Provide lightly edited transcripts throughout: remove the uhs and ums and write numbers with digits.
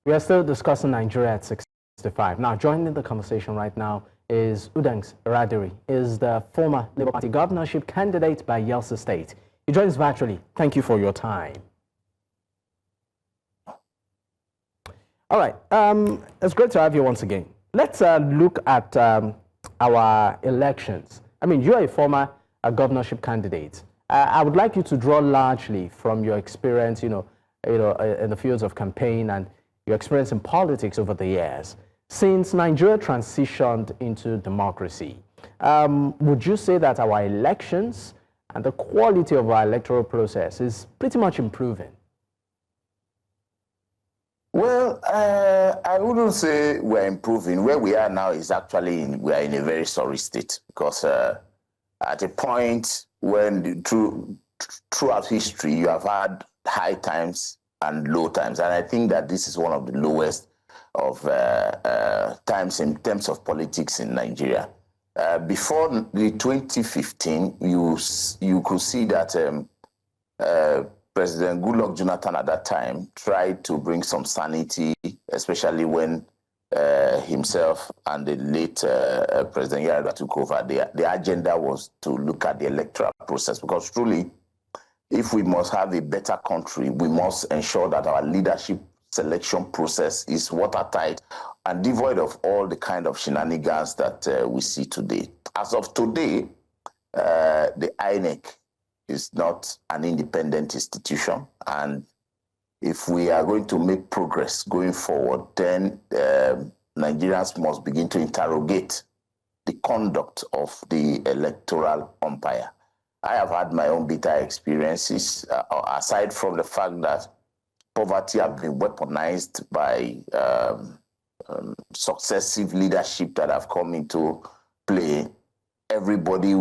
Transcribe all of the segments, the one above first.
We are still discussing Nigeria at 65. Now, joining the conversation right now is Udengs Eradiri, is the former Labour Party governorship candidate by Yelsa State. He joins virtually. Thank you for your time. All right, it's great to have you once again. Let's look at our elections. I mean, you're a former governorship candidate. I would like you to draw largely from your experience, in the fields of campaign and your experience in politics over the years. Since Nigeria transitioned into democracy, would you say that our elections and the quality of our electoral process is pretty much improving? Well, I wouldn't say we're improving. Where we are now is actually we are in a very sorry state, because at a point when throughout history you have had high times and low times, and I think that this is one of the lowest of times in terms of politics in Nigeria. Before the 2015, you could see that President Goodluck Jonathan at that time tried to bring some sanity, especially when himself and the late President Yar'Adua took over. The agenda was to look at the electoral process, because truly, if we must have a better country, we must ensure that our leadership selection process is watertight and devoid of all the kind of shenanigans that we see today. As of today, the INEC is not an independent institution, and if we are going to make progress going forward, then Nigerians must begin to interrogate the conduct of the electoral umpire. I have had my own bitter experiences, aside from the fact that poverty has been weaponized by successive leadership that have come into play. Everybody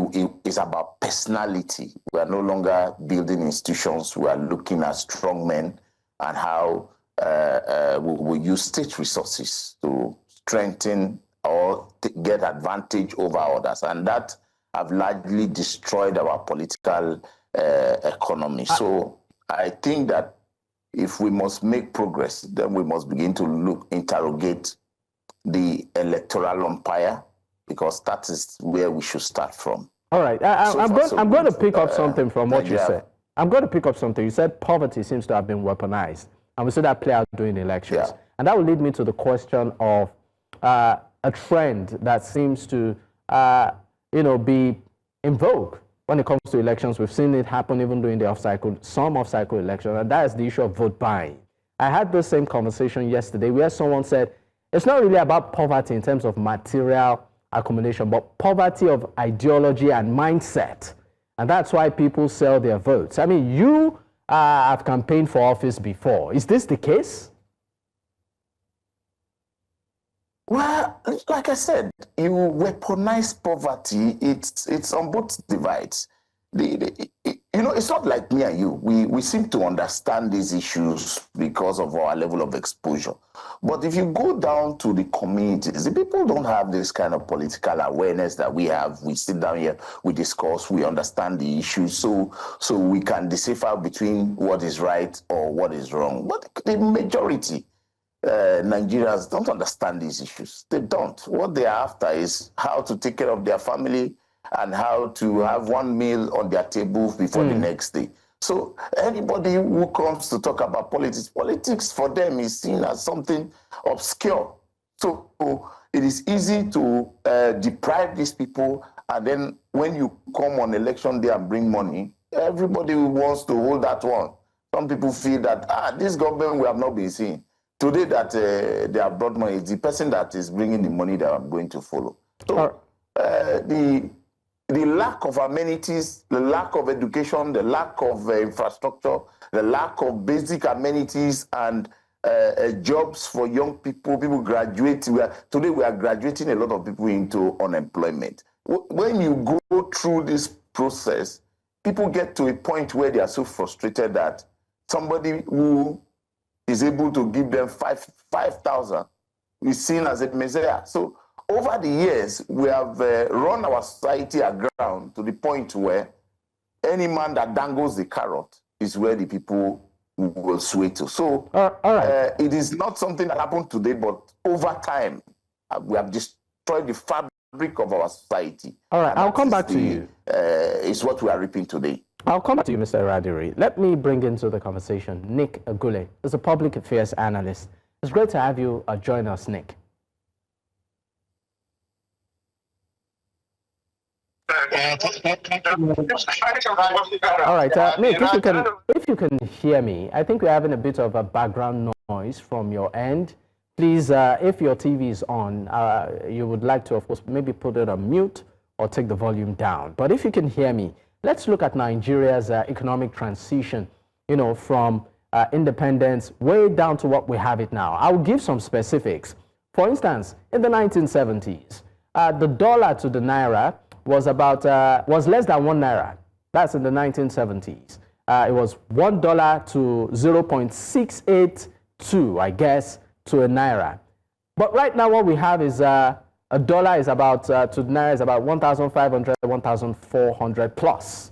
is about personality. We are no longer building institutions. We are looking at strong men and how we will use state resources to strengthen or get advantage over others. And that have largely destroyed our political economy. So I think that if we must make progress, then we must begin to interrogate the electoral umpire, because that is where we should start from. All right, I'm going to pick up something from what you said. I'm going to pick up something. You said poverty seems to have been weaponized, and we see that play out during the elections. Yeah. And that will lead me to the question of a trend that seems to, be in vogue when it comes to elections. We've seen it happen even during the some off-cycle elections, and that is the issue of vote buying. I had the same conversation yesterday where someone said it's not really about poverty in terms of material accumulation, but poverty of ideology and mindset. And that's why people sell their votes. I mean, you have campaigned for office before. Is this the case? Well, like I said, you weaponize poverty. It's on both divides. It's not like me and you. We seem to understand these issues because of our level of exposure. But if you go down to the communities, the people don't have this kind of political awareness that we have. We sit down here, we discuss, we understand the issues, so we can decipher between what is right or what is wrong. But the majority Nigerians don't understand these issues. They don't. What they are after is how to take care of their family and how to have one meal on their table before the next day. So anybody who comes to talk about politics for them is seen as something obscure. So it is easy to deprive these people, and then when you come on election day and bring money, everybody wants to hold that one. Some people feel that, this government we have not been seeing. Today that they have brought money, it's the person that is bringing the money that I'm going to follow. So the lack of amenities, the lack of education, the lack of infrastructure, the lack of basic amenities and jobs for young people, people graduate. Today we are graduating a lot of people into unemployment. When you go through this process, people get to a point where they are so frustrated that somebody who is able to give them 5,000 is seen as a messiah. So over the years, we have run our society aground to the point where any man that dangles the carrot is where the people will sway to. So all right. it is not something that happened today, but over time, we have destroyed the fabric of our society. All right, I'll come back to you. It's what we are reaping today. I'll come back to you, Mr. Eradiri. Let me bring into the conversation Nick Agule, as a public affairs analyst. It's great to have you join us, Nick. All right, Nick, if you can hear me, I think we're having a bit of a background noise from your end. Please, if your TV is on, you would like to, of course, maybe put it on mute or take the volume down. But if you can hear me, let's look at Nigeria's economic transition, from independence way down to what we have it now. I will give some specifics. For instance, in the 1970s, the dollar to the naira was was less than 1 naira. That's in the 1970s. It was $1 to 0.682, I guess, to a naira. But right now, what we have is a dollar is about to the naira is about 1,500, 1,400 plus.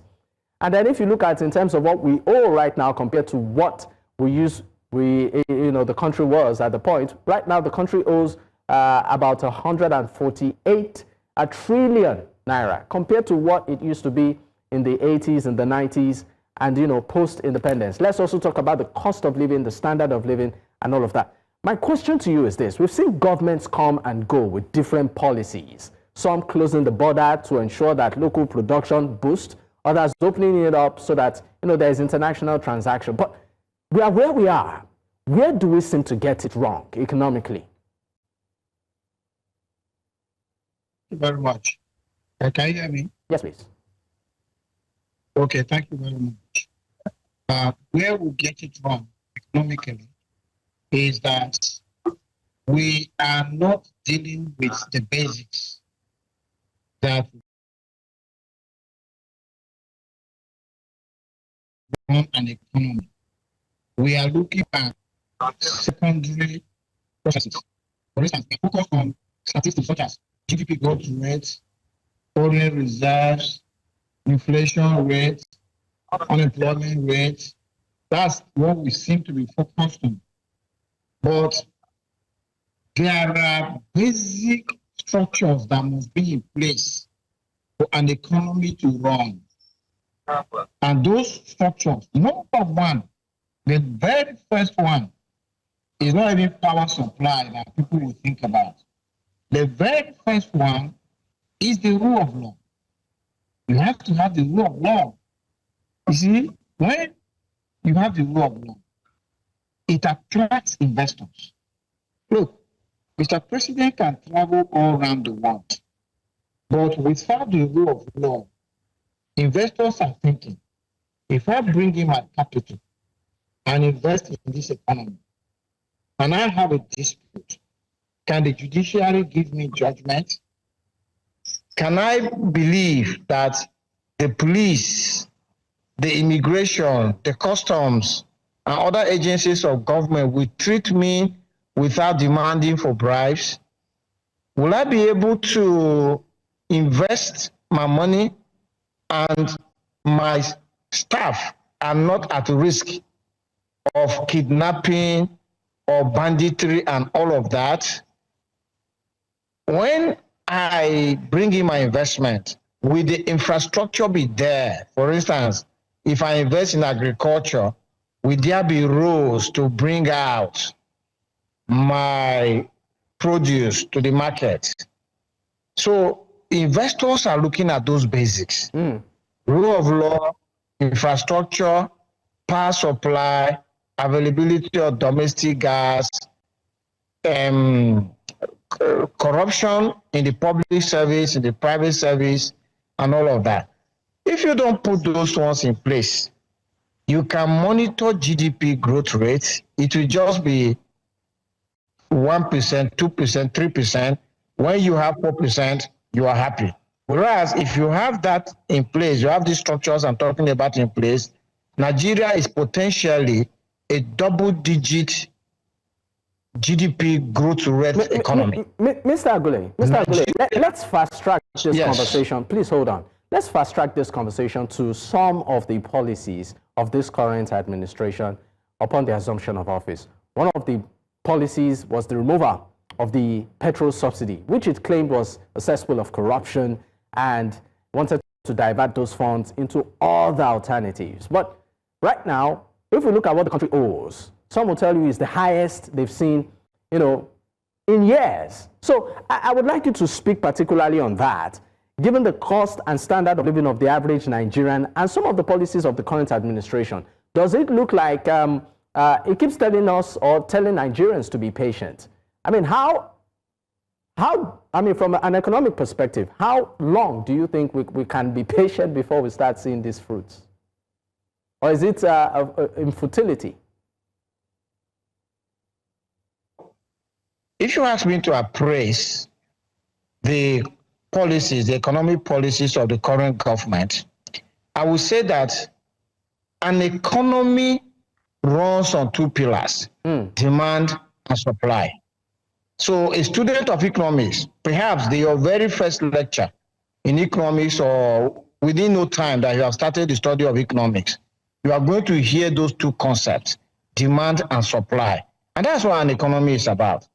And then if you look at in terms of what we owe right now compared to what the country was at the point, right now the country owes about 148 trillion naira compared to what it used to be in the 80s and the 90s and, post-independence. Let's also talk about the cost of living, the standard of living, and all of that. My question to you is this. We've seen governments come and go with different policies. Some closing the border to ensure that local production boosts, others opening it up so that, there's international transaction. But we are where we are. Where do we seem to get it wrong economically? Thank you very much. Can you hear me? Yes, please. Okay, thank you very much. Where we get it wrong economically is that we are not dealing with the basics that run an economy. We are looking at secondary processes. For instance, we focus on statistics such as GDP growth rate, foreign reserves, inflation rate, unemployment rate. That's what we seem to be focused on. But there are basic structures that must be in place for an economy to run. And those structures, number one, the very first one, is not even power supply that people will think about. The very first one is the rule of law. You have to have the rule of law. You see, when you have the rule of law, it attracts investors. Look, Mr. President can travel all around the world, but without the rule of law, investors are thinking, if I bring in my capital and invest in this economy, and I have a dispute, can the judiciary give me judgment? Can I believe that the police, the immigration, the customs, and other agencies of government will treat me without demanding for bribes? Will I be able to invest my money and my staff are not at risk of kidnapping or banditry and all of that? When I bring in my investment, will the infrastructure be there? For instance, if I invest in agriculture, will there be roads to bring out my produce to the market? So investors are looking at those basics. Rule of law, infrastructure, power supply, availability of domestic gas, corruption in the public service, in the private service, and all of that. If you don't put those ones in place, you can monitor GDP growth rates. It will just be 1%, 2%, 3%. When you have 4%, you are happy. Whereas if you have that in place, you have these structures I'm talking about in place, Nigeria is potentially a double-digit GDP growth rate economy. Mr. Agule, let's fast-track this conversation. Please hold on. Let's fast-track this conversation to some of the policies of this current administration. upon the assumption of office. One of the policies was the removal of the petrol subsidy, which it claimed was a cesspool of corruption, and wanted to divert those funds into other alternatives. But right now, if we look at what the country owes, some will tell you is the highest they've seen, in years. So I would like you to speak particularly on that, given the cost and standard of living of the average Nigerian and some of the policies of the current administration. Does it look like it keeps telling us or telling Nigerians to be patient? I mean, from an economic perspective, how long do you think we can be patient before we start seeing these fruits? Or is it in futility? If you ask me to appraise the policies, the economic policies of the current government, I would say that an economy runs on two pillars, demand and supply. So a student of economics, perhaps your very first lecture in economics or within no time that you have started the study of economics, you are going to hear those two concepts, demand and supply. And that's what an economy is about.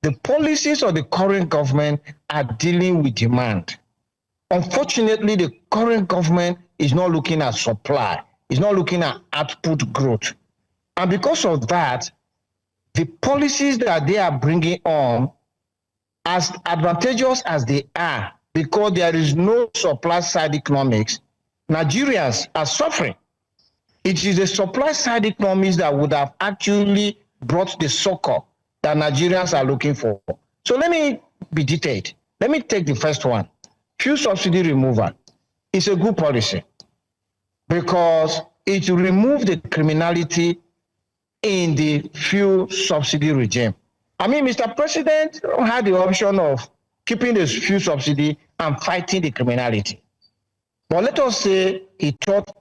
The policies of the current government are dealing with demand. Unfortunately, the current government is not looking at supply, is not looking at output growth. And because of that, the policies that they are bringing on, as advantageous as they are, because there is no supply side economics, Nigerians are suffering. It is the supply side economics that would have actually brought the succor that Nigerians are looking for. So let me be detailed. Let me take the first one. Fuel subsidy removal is a good policy because it removes the criminality in the fuel subsidy regime. I mean, Mr. President had the option of keeping the fuel subsidy and fighting the criminality. But let us say he thought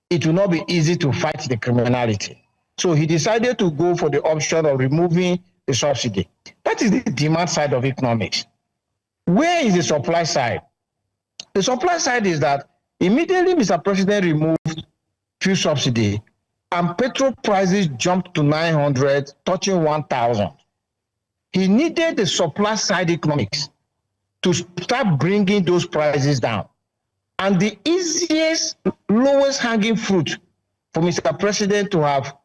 it would not be easy to fight the criminality. So he decided to go for the option of removing the subsidy. That is the demand side of economics. Where is the supply side? The supply side is that immediately Mr. President removed fuel subsidy and petrol prices jumped to 900, touching 1,000. He needed the supply side economics to start bringing those prices down. And the easiest, lowest hanging fruit for Mr. President to have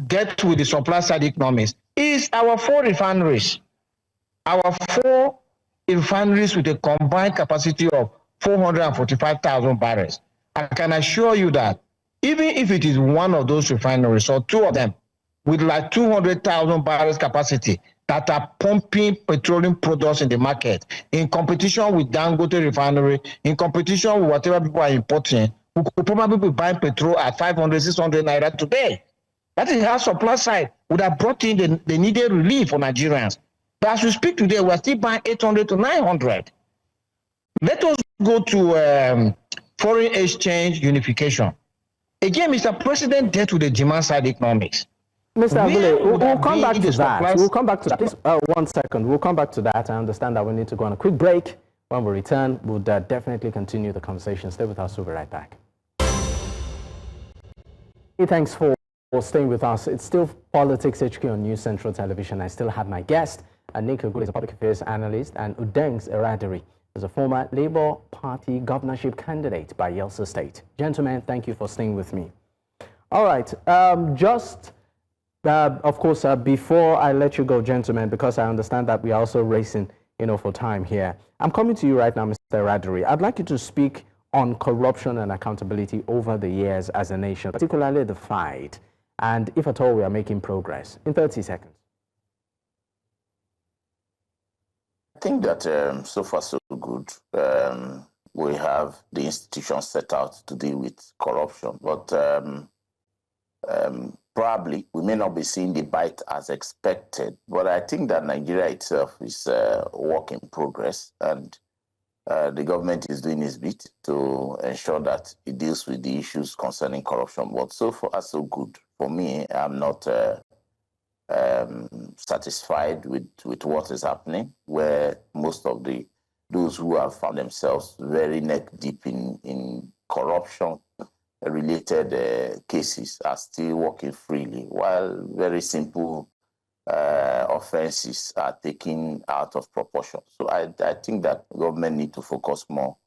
get with the supply side economics is our 4 refineries. Our 4 refineries with a combined capacity of 445,000 barrels. I can assure you that even if it is one of those refineries or 2 of them with like 200,000 barrels capacity that are pumping petroleum products in the market in competition with Dangote refinery, in competition with whatever people are importing, who could probably be buying petrol at 500, 600 naira today. That is how supply side would have brought in the needed relief for Nigerians. But as we speak today, we're still buying 800 to 900. Let us go to foreign exchange unification. Again, Mr. President dealt with the demand side economics. Mr. Agule, we'll come back to that. We'll come back to that. Please, 1 second. We'll come back to that. I understand that we need to go on a quick break. When we return, we'll definitely continue the conversation. Stay with us. We'll be right back. Hey, thanks for staying with us. It's still Politics HQ on News Central Television. I still have my guest, Nick Agule, is a public affairs analyst, and Udengs Eradiri is a former Labour Party governorship candidate by Yelsa State. Gentlemen, thank you for staying with me. All right. Of course, before I let you go, gentlemen, because I understand that we are also racing, for time here. I'm coming to you right now, Mr. Eradiri. I'd like you to speak on corruption and accountability over the years as a nation, particularly the fight, and if at all we are making progress. In 30 seconds. I think that so far so good. We have the institutions set out to deal with corruption, but probably we may not be seeing the bite as expected, but I think that Nigeria itself is a work in progress, and the government is doing its bit to ensure that it deals with the issues concerning corruption. But so far so good. For me, I'm not satisfied with what is happening, where most of those who have found themselves very neck deep in corruption related cases are still working freely, while very simple offenses are taken out of proportion. So I think that government need to focus more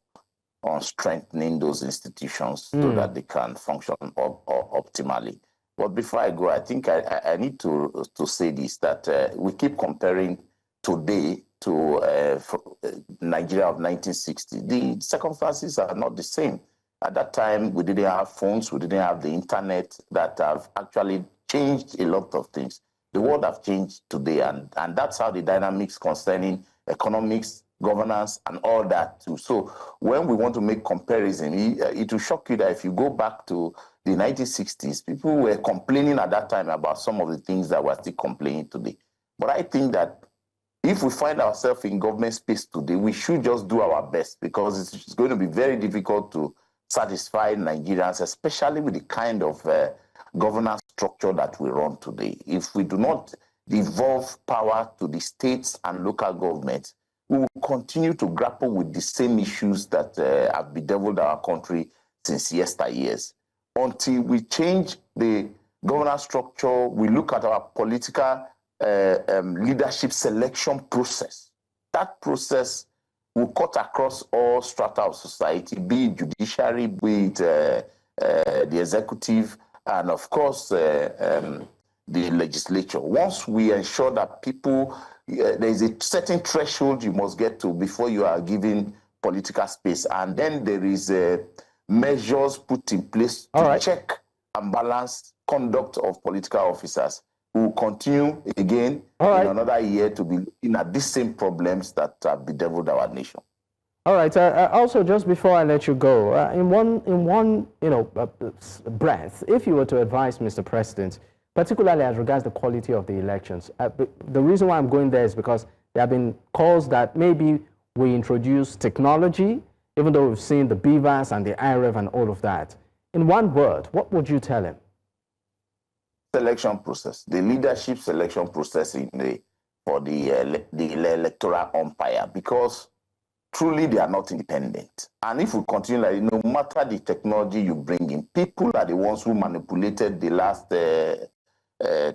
on strengthening those institutions so that they can function optimally. But before I go, I think I need to say this, that we keep comparing today to Nigeria of 1960. The circumstances are not the same. At that time, we didn't have phones, we didn't have the internet that have actually changed a lot of things. The world have changed today, and that's how the dynamics concerning economics, governance, and all that too. So when we want to make comparison, it will shock you that if you go back to the 1960s, people were complaining at that time about some of the things that we're still complaining today. But I think that if we find ourselves in government space today, we should just do our best, because it's going to be very difficult to satisfy Nigerians, especially with the kind of governance structure that we run today. If we do not devolve power to the states and local governments, we will continue to grapple with the same issues that have bedeviled our country since yesteryears. Until we change the governance structure, we look at our political leadership selection process. That process will cut across all strata of society, be it judiciary, be it the executive, and of course, the legislature. Once we ensure that people, there is a certain threshold you must get to before you are given political space, and then there is measures put in place to check and balance conduct of political officers, who will continue again in another year to be looking at these same problems that have bedeviled our nation. All right. Also, just before I let you go, in one breath, if you were to advise Mr. President, particularly as regards the quality of the elections, the reason why I'm going there is because there have been calls that maybe we introduce technology, even though we've seen the BVAS and the IREV and all of that. In one word, what would you tell him? Selection process, the leadership selection process for the electoral umpire, because truly they are not independent. And if we continue like, no matter the technology you bring in, people are the ones who manipulated the last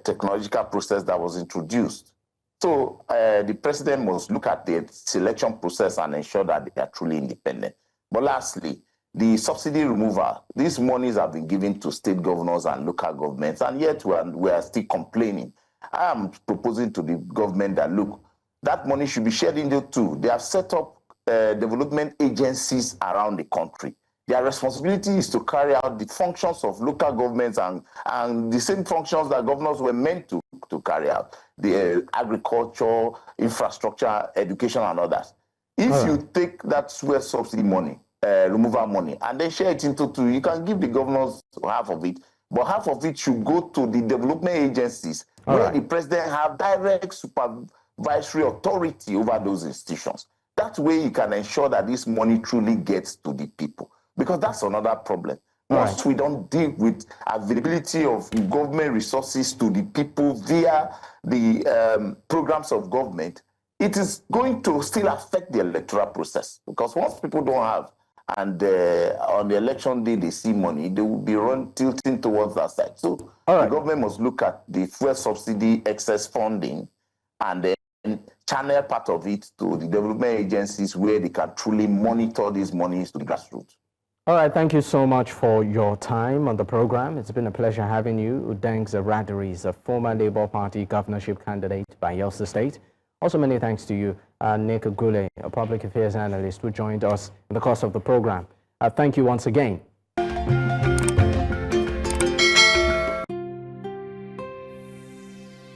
technological process that was introduced. So the president must look at the selection process and ensure that they are truly independent. But lastly, the subsidy removal, these monies have been given to state governors and local governments, and yet we are still complaining. I am proposing to the government that, look, that money should be shared into two. They have set up development agencies around the country. Their responsibility is to carry out the functions of local governments and the same functions that governors were meant to carry out, the agriculture, infrastructure, education, and others. If you take that fuel subsidy money, removal money, and then share it into two, you can give the governors half of it, but half of it should go to the development agencies where the president have direct supervisory authority over those institutions. That way you can ensure that this money truly gets to the people, because that's another problem. Once we don't deal with availability of government resources to the people via the programs of government, it is going to still affect the electoral process, because once people don't have, and on the election day they see money, they will be tilting towards that side. So the government must look at the fuel subsidy excess funding and then channel part of it to the development agencies where they can truly monitor these monies to the grassroots. All right, thank you so much for your time on the program. It's been a pleasure having you. Udengs Eradiri is a former Labour Party governorship candidate by Yelsa State. Also, many thanks to you, Nick Agule, a public affairs analyst who joined us in the course of the program. Thank you once again.